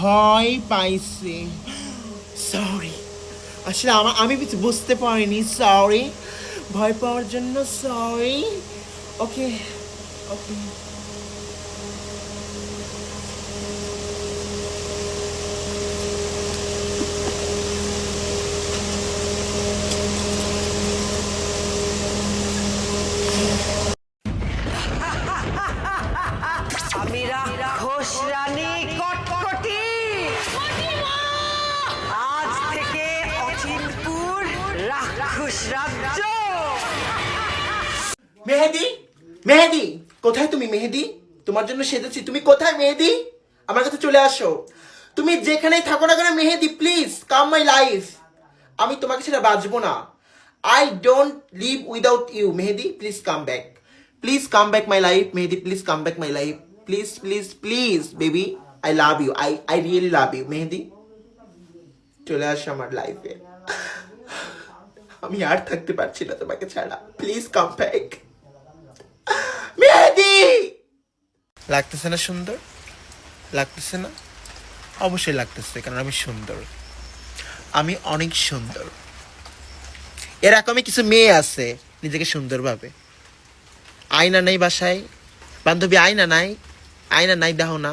ভয় পাইছে। সরি, আসলে আমি কিছু বুঝতে পারিনি, সরি। ভয় পাওয়ার জন্য সরি। ওকে ওকে। আমি রাক্ষস রানী কটকটি আজ থেকে অচিনপুর রাক্ষস রাজ্য। মেহেদি, মেহেদি কোথায় তুমি? মেহেদি, তোমার জন্য সেজেছি। তুমি কোথায় মেহেদি? আমার কাছে চলে আসো। তুমি যেখানেই থাকো না কেন মেহেদি, প্লিজ কাম মাই লাইফ। আমি তোমাকে সেটা বাঁচবো না। I don't live without you. Mehedi please come back, please come back my life. Mehedi please come back my life, please please please baby. I love you, I really love you. Mehedi চলে আসো আমার লাইফে। আমি আর থাকতে পারছি না তোমাকে ছাড়া। প্লিজ কাম ব্যাক মেহেদি। লাগতেছে না সুন্দর? লাগতেছে না? অবশ্যই লাগতেছে, কারণ আমি সুন্দর। আমি অনেক সুন্দর। এরকমই কিছু মেয়ে আছে নিজেকে সুন্দর ভাবে। আয়না নেই বাসায়, বান্ধবী আয়না নাই, আয়না নাই, দেখো না